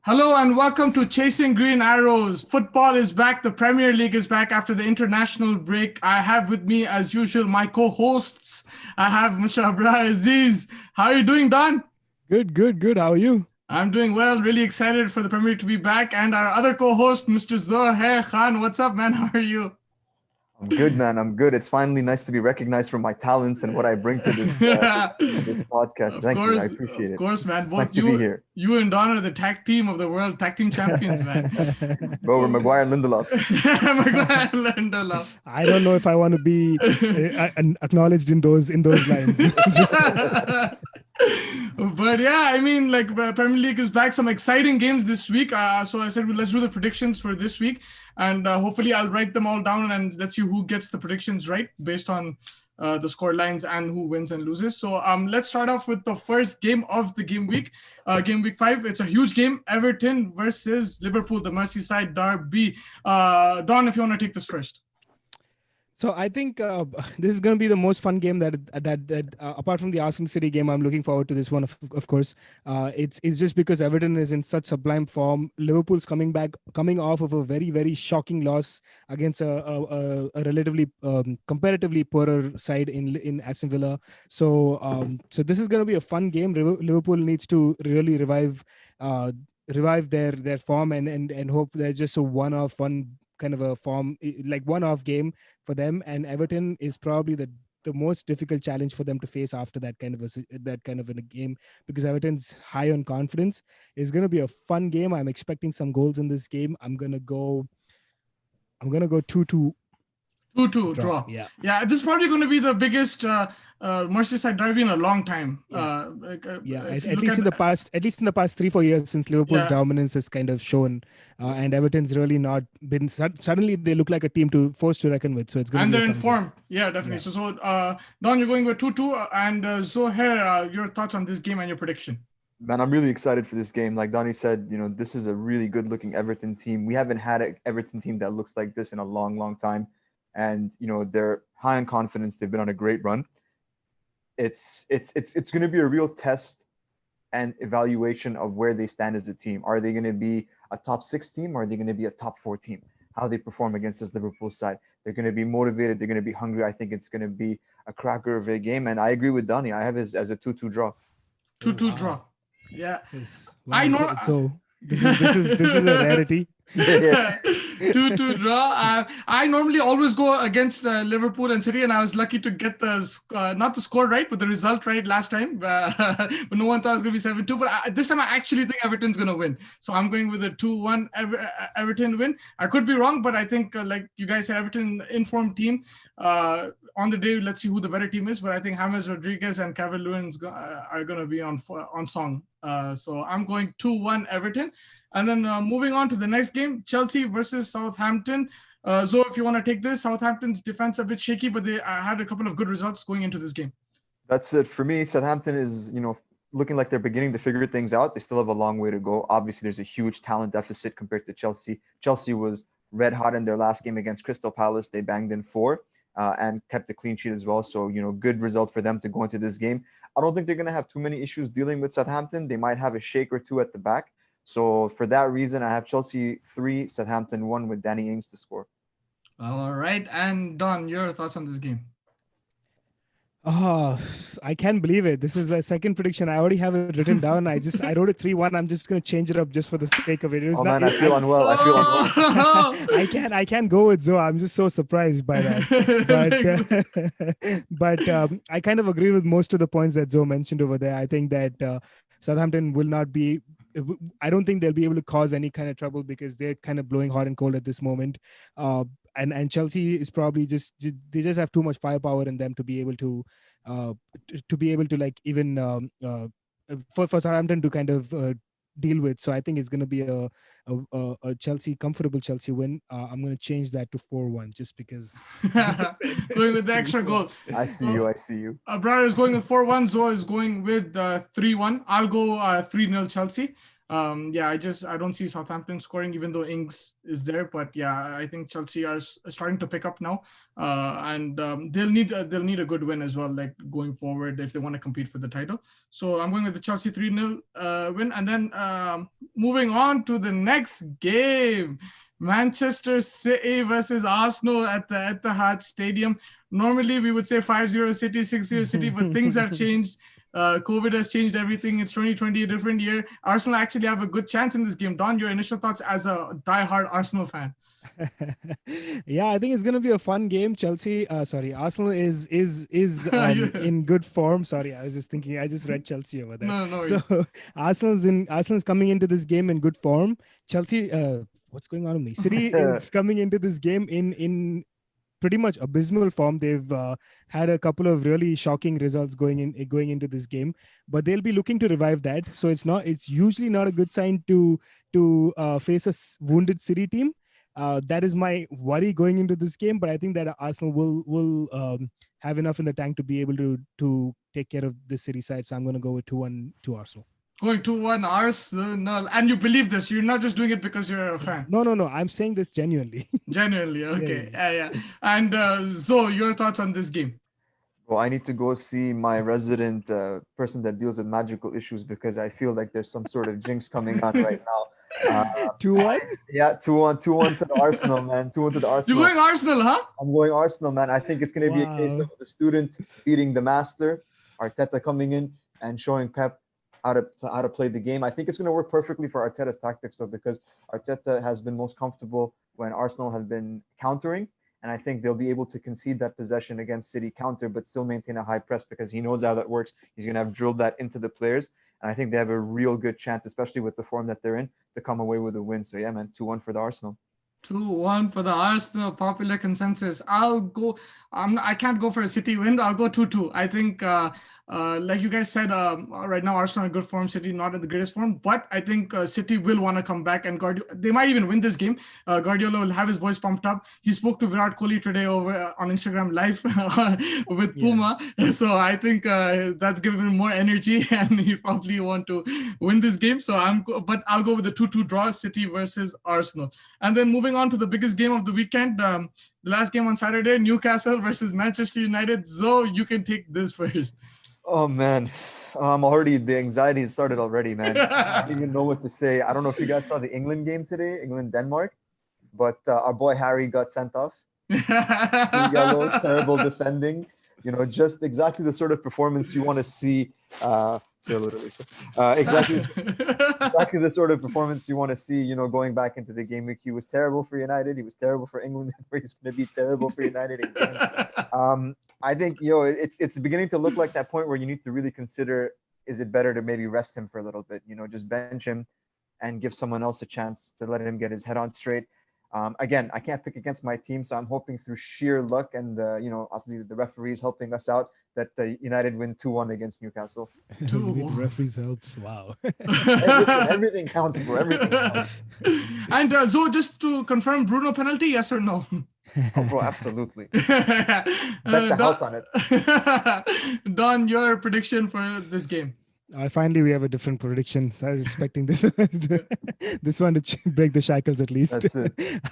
Hello and welcome to Chasing Green Arrows. Football is back. The Premier League is back after the international break. I have with me, as usual, my co-hosts. I have Mr. Abrar Aziz. How are you doing, Don? Good. How are you? I'm doing well. Really excited for the Premier League to be back. And our other co-host, Mr. Zohair Khan. What's up, man? How are you? I'm good, man. I'm good. It's finally nice to be recognized for my talents and what I bring to this podcast. Thank you. I appreciate Of it. course, man. Nice Both to be here, you and Don are the tag team of the world, tag team champions, man. bro. We're Maguire and Lindelof. I don't know if I want to be acknowledged in those lines. But yeah, I mean, like Premier League is back. Some exciting games this week. So I said, well, let's do the predictions for this week, and hopefully I'll write them all down and let's see who gets the predictions right based on the score lines and who wins and loses. So let's start off with the first game of the game week 5. It's a huge game. Everton versus Liverpool, the Merseyside derby. Don, if you want to take this first. So I think this is going to be the most fun game that apart from the Arsenal City game, I'm looking forward to this one. Of course, it's just because Everton is in such sublime form. Liverpool's coming off of a very shocking loss against a relatively comparatively poorer side in Aston Villa. So this is going to be a fun game. Liverpool needs to really revive their form and hope there's just a one kind of a form, like one-off game for them, and Everton is probably the most difficult challenge for them to face after that kind of a game, because Everton's high on confidence. Is going to be a fun game. I'm expecting some goals in this game. I'm gonna go 2-2. 2-2 draw. Yeah. This is probably going to be the biggest Merseyside derby in a long time. At least in the past 3-4 years since Liverpool's dominance has kind of shown, and Everton's really not been. Suddenly they look like a team to force to reckon with. So it's going to be. And they're in form. Yeah, definitely. Yeah. So Don, you're going with 2-2, and Zohair, your thoughts on this game and your prediction. Man, I'm really excited for this game. Like Donnie said, this is a really good-looking Everton team. We haven't had an Everton team that looks like this in a long time. And they're high on confidence. They've been on a great run. It's going to be a real test and evaluation of where they stand as a team. Are they going to be a top 6 team, or are they going to be a top 4 team? How they perform against this Liverpool side. They're going to be motivated. They're going to be hungry. I think it's going to be a cracker of a game. And I agree with Donnie. I have it as a 2-2 draw. 2-2 draw. Yeah. Yes. Wow. I know. So this is a rarity. 2-2 draw. I normally always go against Liverpool and City, and I was lucky to get the not the score right, but the result right last time. But no one thought it was going to be 7-2. But this time I actually think Everton's going to win. So I'm going with a 2-1 Everton win. I could be wrong, but I think like you guys said, Everton informed team. On the day, let's see who the better team is. But I think James Rodriguez and Calvert-Lewin are going to be on song. So I'm going 2-1 Everton. And then moving on to the next game, Chelsea versus Southampton. Zoe, if you want to take this, Southampton's defense a bit shaky, but they had a couple of good results going into this game. That's it for me. Southampton is, looking like they're beginning to figure things out. They still have a long way to go. Obviously, there's a huge talent deficit compared to Chelsea. Chelsea was red hot in their last game against Crystal Palace. They banged in 4 and kept the clean sheet as well. So, good result for them to go into this game. I don't think they're going to have too many issues dealing with Southampton. They might have a shake or two at the back. So for that reason, I have Chelsea 3, Southampton 1 with Danny Ings to score. All right. And Don, your thoughts on this game? Oh, I can't believe it. This is the second prediction. I already have it written down. I wrote it 3-1. I'm just going to change it up just for the sake of it. I feel unwell. I can't go with Zoe. I'm just so surprised by that. But I kind of agree with most of the points that Zoe mentioned over there. I think that Southampton will not be. I don't think they'll be able to cause any kind of trouble because they're kind of blowing hot and cold at this moment. And Chelsea is probably they just have too much firepower in them to be able to like even for Southampton to kind of deal with. So I think it's going to be a comfortable Chelsea win. I'm going to change that to 4-1 just because. Going with the extra goal. I see you. Abrar is going with 4-1. Zoe is going with 3-1. I'll go 3-0 Chelsea. Yeah, I don't see Southampton scoring, even though Ings is there. But yeah, I think Chelsea are starting to pick up now, and they'll need a good win as well, like going forward if they want to compete for the title. So I'm going with the Chelsea 3-0 win, and then moving on to the next game. Manchester City versus Arsenal at the Etihad Stadium. Normally, we would say 5-0 City, 6-0 City, but things have changed. COVID has changed everything. It's 2020, a different year. Arsenal actually have a good chance in this game. Don, your initial thoughts as a die-hard Arsenal fan? Yeah, I think it's going to be a fun game. Arsenal is in good form. Sorry, I was just thinking. I just read Chelsea over there. No. So Arsenal's coming into this game in good form. Chelsea, what's going on with me? City is coming into this game in pretty much abysmal form. They've had a couple of really shocking results going into this game, but they'll be looking to revive that. So it's usually not a good sign to face a wounded City team. That is my worry going into this game, but I think that Arsenal will have enough in the tank to be able to take care of the City side. So I'm going to go with 2-1 to Arsenal. Going 2-1 Arsenal, and you believe this? You're not just doing it because you're a fan. No. I'm saying this genuinely. Genuinely, okay. Yeah. And so, your thoughts on this game? Well, I need to go see my resident person that deals with magical issues because I feel like there's some sort of jinx coming on right now. 2-1? Yeah, 2-1 to the Arsenal, man. 2-1 to the Arsenal. You're going Arsenal, huh? I'm going Arsenal, man. I think it's going to be a case of the student beating the master, Arteta coming in and showing Pep how to play the game. I think it's going to work perfectly for Arteta's tactics, though, because Arteta has been most comfortable when Arsenal have been countering. And I think they'll be able to concede that possession against City counter, but still maintain a high press because he knows how that works. He's going to have drilled that into the players. And I think they have a real good chance, especially with the form that they're in, to come away with a win. So, yeah, man, 2-1 for the Arsenal. 2-1 for the Arsenal. Popular consensus. I can't go for a City win. I'll go 2-2. I think, like you guys said, right now Arsenal in good form, City not in the greatest form. But I think City will want to come back, and they might even win this game. Guardiola will have his boys pumped up. He spoke to Virat Kohli today over on Instagram Live with Puma. So I think that's given him more energy, and he probably want to win this game. So but I'll go with the 2-2 draw, City versus Arsenal. And then moving on to the biggest game of the weekend, the last game on Saturday, Newcastle versus Manchester United. Zoe, you can take this first. Oh, man. The anxiety started already, man. I don't even know what to say. I don't know if you guys saw the England game today, England-Denmark, but our boy Harry got sent off. 2 yellows, terrible defending. Just exactly the sort of performance you want to see. Exactly the sort of performance you want to see, going back into the game week. He was terrible for United. He was terrible for England. He's going to be terrible for United again. I think, it's beginning to look like that point where you need to really consider, is it better to maybe rest him for a little bit, just bench him and give someone else a chance to let him get his head on straight. Again, I can't pick against my team, so I'm hoping through sheer luck and obviously the referees helping us out that the United win 2-1 against Newcastle. The referees helps. Wow. Everything counts, bro. Everything counts. And Zoe, just to confirm, Bruno penalty, yes or no? Oh, bro, absolutely. Bet the house on it. Don, your prediction for this game? Finally, we have a different prediction. So I was expecting this one to break the shackles at least.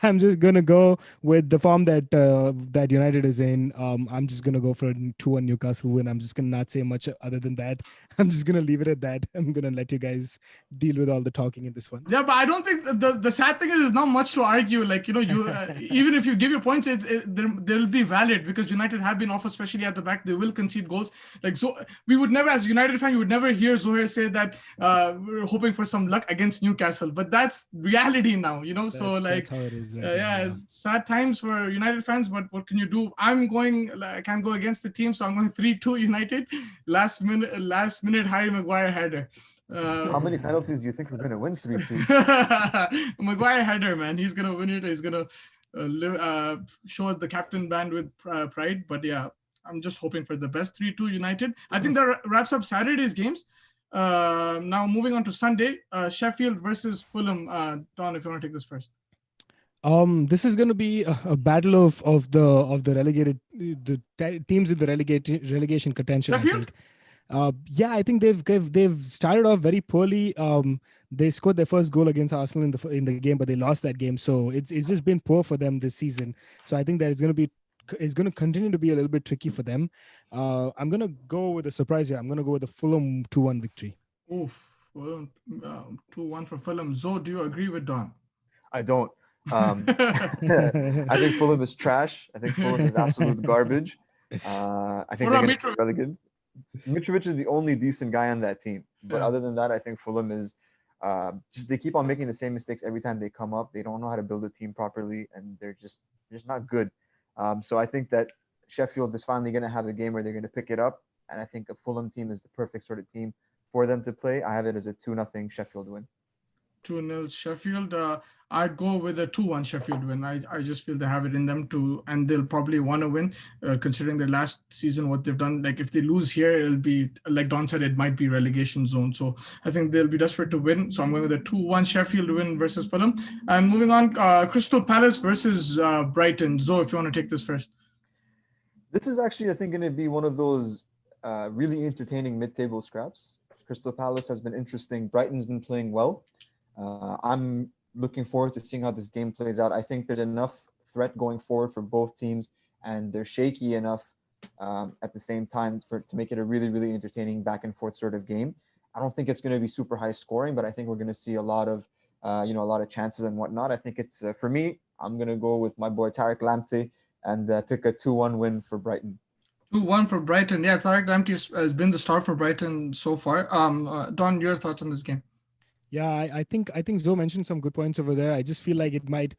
I'm just gonna go with the form that United is in. I'm just gonna go for a 2-1 Newcastle win. I'm just gonna not say much other than that. I'm just gonna leave it at that. I'm gonna let you guys deal with all the talking in this one. Yeah, but I don't think the sad thing is there's not much to argue. Like you even if you give your points, they'll be valid because United have been off, especially at the back. They will concede goals. Like so, we would never, as a United fan, you would never hear Zohair say that we're hoping for some luck against Newcastle, but that's reality now, that's how it is right it's sad times for United fans, but what can you do? I can't go against the team, so I'm going 3-2 United. Last minute Harry Maguire header. How many penalties do you think we're going to win? 3-2. Maguire header, man. He's going to win it. He's going to show the captain band with pride, but yeah, I'm just hoping for the best. 3-2 United. I think that wraps up Saturday's games. Now moving on to Sunday, Sheffield versus Fulham. Don, if you want to take this first. This is going to be a battle of the relegated teams in the relegation contention. Sheffield? Yeah, I think they've started off very poorly. They scored their first goal against Arsenal in the game, but they lost that game. So it's just been poor for them this season. So I think that it's going to continue to be a little bit tricky for them. I'm going to go with a surprise here. I'm going to go with the Fulham 2-1 victory. Oof. Fulham, 2-1 for Fulham. Zo, do you agree with Don? I don't. I think Fulham is trash. I think Fulham is absolute garbage. I think they're going to be relegated. Mitrovic is the only decent guy on that team. But other than that, I think Fulham is they keep on making the same mistakes every time they come up. They don't know how to build a team properly, and they're just not good. So I think that Sheffield is finally going to have a game where they're going to pick it up, and I think a Fulham team is the perfect sort of team for them to play. I have it as a 2-0 Sheffield win. 2-0 Sheffield. I'd go with a 2-1 Sheffield win. I just feel they have it in them to, and they'll probably want to win, considering their last season, what they've done. Like if they lose here, it'll be, like Don said, it might be relegation zone. So I think they'll be desperate to win. So I'm going with a 2-1 Sheffield win versus Fulham. And moving on, Crystal Palace versus Brighton. Zo, if you want to take this first. This is actually, I think, going to be one of those really entertaining mid-table scraps. Crystal Palace has been interesting. Brighton's been playing well. I'm looking forward to seeing how this game plays out. I think there's enough threat going forward for both teams, and they're shaky enough at the same time to make it a really, really entertaining back and forth sort of game. I don't think it's going to be super high scoring, but I think we're going to see a lot of chances and whatnot. I think it's for me, I'm going to go with my boy Tariq Lamptey and pick a 2-1 win for Brighton. 2-1 for Brighton. Yeah, Tariq Lamptey has been the star for Brighton so far. Don, your thoughts on this game? Yeah, I think Zoe mentioned some good points over there. I just feel like it might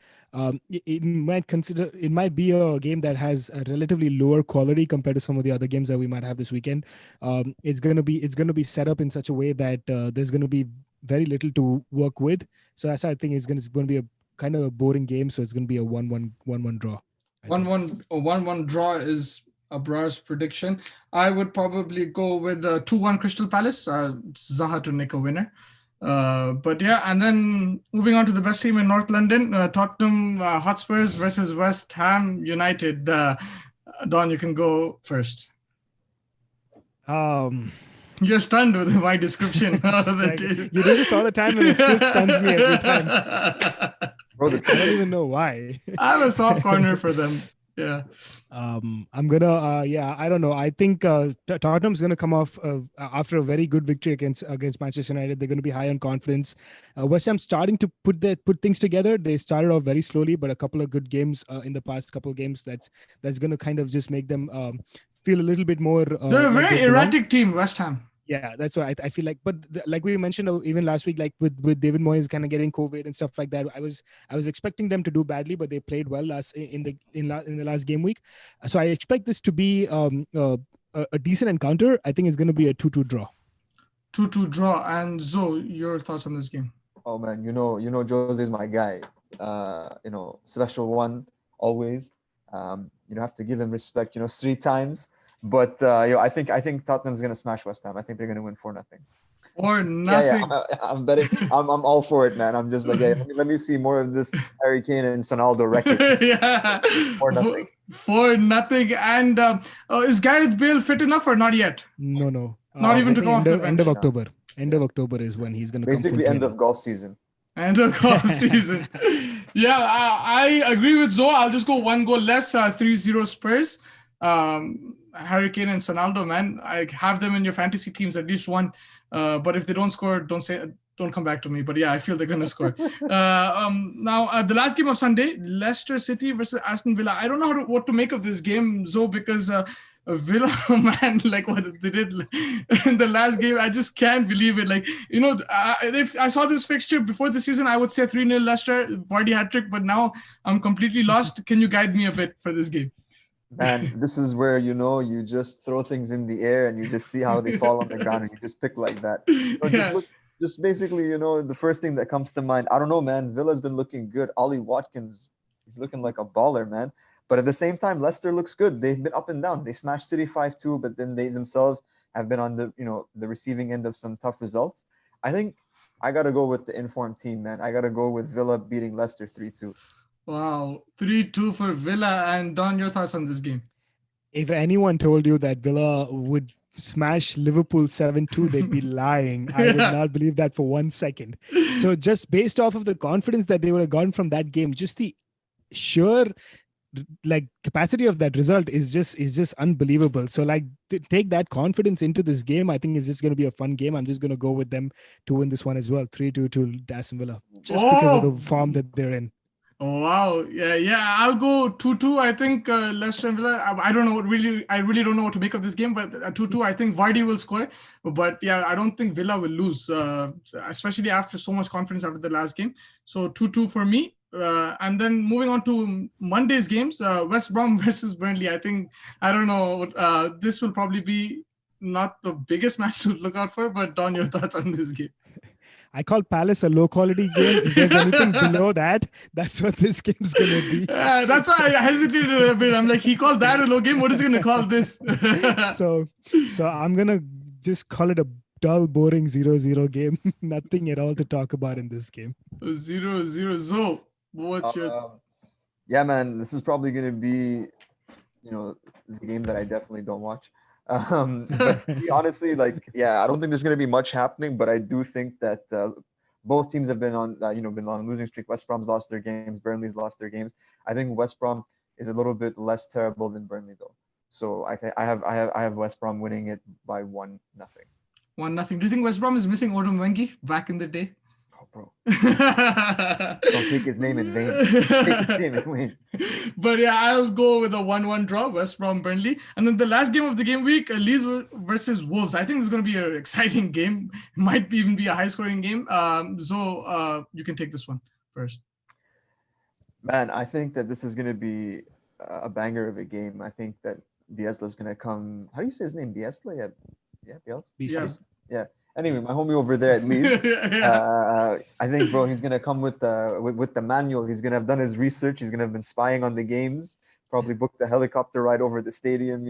be a game that has a relatively lower quality compared to some of the other games that we might have this weekend. It's gonna be set up in such a way that there's gonna be very little to work with. So that's why I think it's going to be a kind of a boring game. So it's going to be a 1-1 draw. 1-1 draw is Abrar's prediction. I would probably go with 2-1 Crystal Palace. Zaha to nick a winner. But yeah, and then moving on to the best team in North London, Tottenham Hotspurs versus West Ham United. Don, you can go first. You're stunned with my description of the team. You do this all the time and it still stuns me every time. Bro, I don't even know why. I have a soft corner for them. Yeah. I'm gonna I don't know. I think Tottenham's gonna come off after a very good victory against Manchester United. They're gonna be high on confidence. West Ham starting to put things together. They started off very slowly, but a couple of good games in the past couple of games that's gonna kind of just make them feel a little bit more. They're a very erratic team, West Ham. Yeah, that's why I feel like, but like we mentioned even last week, like with David Moyes kind of getting COVID and stuff like that, I was expecting them to do badly, but they played well in the last game week. So I expect this to be a decent encounter. I think it's going to be a 2-2 draw. 2-2 draw. And Zoe, your thoughts on this game? Oh man, you know, Jose is my guy. Special one always. You have to give him respect. 3 times. But I think Tottenham's gonna smash West Ham. I think they're gonna win 4-0. Or nothing. Yeah, I'm betting. I'm all for it, man. I'm just like, let me see more of this Harry Kane and Ronaldo record. Yeah. 4-0. 4-0. And is Gareth Bale fit enough or not yet? No. Not even to go off the bench. End of October. End of October is when he's gonna basically come end of golf season. End of golf season. Yeah, I agree with Zoe. I'll just go 1 goal less. 3-0 Spurs. Harry Kane and Ronaldo, man, I have them in your fantasy teams, at least one. But if they don't score, don't come back to me. But yeah, I feel they're gonna score. Now, the last game of Sunday, Leicester City versus Aston Villa. I don't know what to make of this game, Zoe, because Villa, man, like what they did in the last game, I just can't believe it. Like, if I saw this fixture before the season, I would say 3-0 Leicester, Vardy hat-trick. But now I'm completely lost. Can you guide me a bit for this game? Man, this is where you just throw things in the air and you just see how they fall on the ground and you just pick like that. Just basically, the first thing that comes to mind. I don't know, man. Villa's been looking good. Ollie Watkins, he's looking like a baller, man. But at the same time, Leicester looks good. They've been up and down. They smashed City 5-2, but then they themselves have been on the receiving end of some tough results. I think I gotta go with the informed team, man. I gotta go with Villa beating Leicester 3-2. Wow, 3-2 for Villa. And Don, your thoughts on this game? If anyone told you that Villa would smash Liverpool 7-2, they'd be lying. I would not believe that for 1 second. So just based off of the confidence that they would have gotten from that game, just the sheer capacity of that result is just unbelievable. So take that confidence into this game. I think it's just going to be a fun game. I'm just going to go with them to win this one as well, 3-2 to Aston Villa, just because of the form that they're in. Oh, wow. Yeah. I'll go 2-2. I think Leicester and Villa. I don't know I really don't know what to make of this game, but 2-2. I think Vardy will score. But yeah, I don't think Villa will lose, especially after so much confidence after the last game. So 2-2 for me. And then moving on to Monday's games, West Brom versus Burnley. I don't know. This will probably be not the biggest match to look out for, but Don, your thoughts on this game? I call Palace a low-quality game. If there's anything below that, that's what this game's going to be. That's why I hesitated a bit. I'm like, he called that a low game. What is he going to call this? So I'm going to just call it a dull, boring 0-0 game. Nothing at all to talk about in this game. 0-0. So, what's your... Yeah, man, this is probably going to be, the game that I definitely don't watch. But honestly, I don't think there's going to be much happening, but I do think that both teams have been on a losing streak. West Brom's lost their games, Burnley's lost their games. I think West Brom is a little bit less terrible than Burnley though. So I have West Brom winning it by 1-0. 1-0. Do you think West Brom is missing Odom Wengi back in the day? Oh, bro. Don't take his name in vain. But yeah, I'll go with a 1-1 draw, West Brom Burnley. And then the last game of the game week, Leeds versus Wolves. I think it's going to be an exciting game. It might even be a high-scoring game. So you can take this one first. Man, I think that this is going to be a banger of a game. I think that Bielsa is going to come. How do you say his name? Bielsa? Yeah, Bielsa. Yeah. Anyway, my homie over there at Leeds, I think, bro, he's gonna come with the manual. He's gonna have done his research. He's gonna have been spying on the games. Probably booked a helicopter ride over the stadium.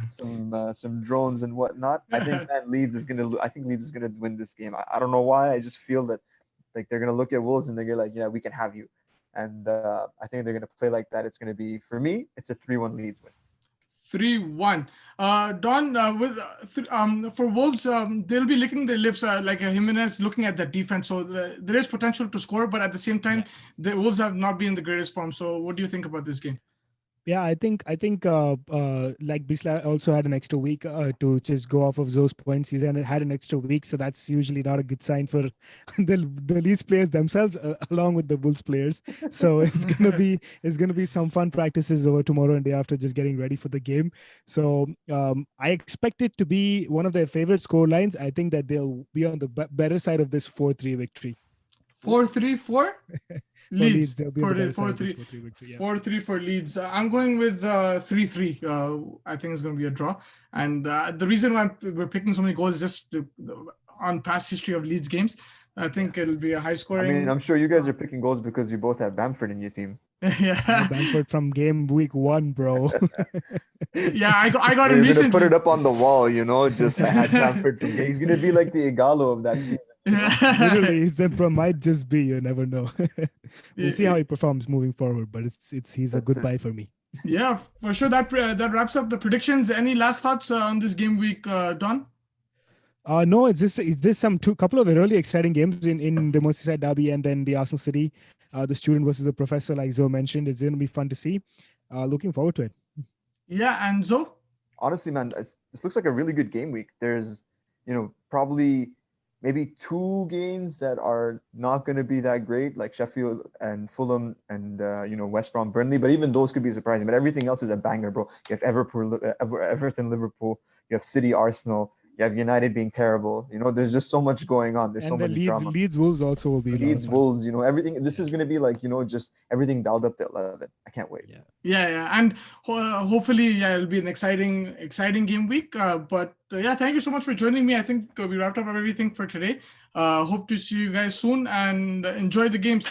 Some drones and whatnot. I think Leeds is gonna win this game. I don't know why. I just feel that they're gonna look at Wolves and they're like, yeah, we can have you. And I think they're gonna play like that. It's gonna be, for me, it's a 3-1 Leeds win. 3-1. Don, for Wolves, they'll be licking their lips like Jimenez looking at the defense. So there is potential to score, but at the same time, the Wolves have not been in the greatest form. So what do you think about this game? Yeah, I think Bisla also had an extra week to just go off of those points. He's had an extra week, so that's usually not a good sign for the Leeds players themselves, along with the Wolves players. So it's gonna be some fun practices over tomorrow and day after, just getting ready for the game. So I expect it to be one of their favorite score lines. I think that they'll be on the better side of this 4-3 victory. 4-3 for Leeds. 4-3 for Leeds. I'm going with 3-3. I think it's going to be a draw. And the reason why we're picking so many goals is just on past history of Leeds games. I think it'll be a high scoring. I mean, I'm sure you guys are picking goals because you both have Bamford in your team. Yeah, Bamford from game week 1, bro. Yeah, I got him You're recently. gonna put it up on the wall, just I had Bamford. He's gonna be like the Igalo of that season. Literally, might just be. You never know. We'll see how he performs moving forward, but he's a good buy for me. Yeah, for sure. That wraps up the predictions. Any last thoughts on this game week, Don? No, it's just couple of really exciting games in the Merseyside derby, and then the Arsenal City, the student versus the professor, like Zoe mentioned. It's going to be fun to see. Looking forward to it. Yeah, and Zoe? Honestly, man, this looks like a really good game week. There's, probably maybe 2 games that are not going to be that great, like Sheffield and Fulham and, West Brom, Burnley. But even those could be surprising. But everything else is a banger, bro. You have Everton, Liverpool. You have City, Arsenal. You have United being terrible. There's just so much going on. There's so much drama. Leeds Wolves also will be. Leeds Wolves, everything. This is going to be like, just everything dialed up to 11. I can't wait. Yeah. And hopefully, it'll be an exciting game week. But thank you so much for joining me. I think we wrapped up everything for today. Hope to see you guys soon and enjoy the games.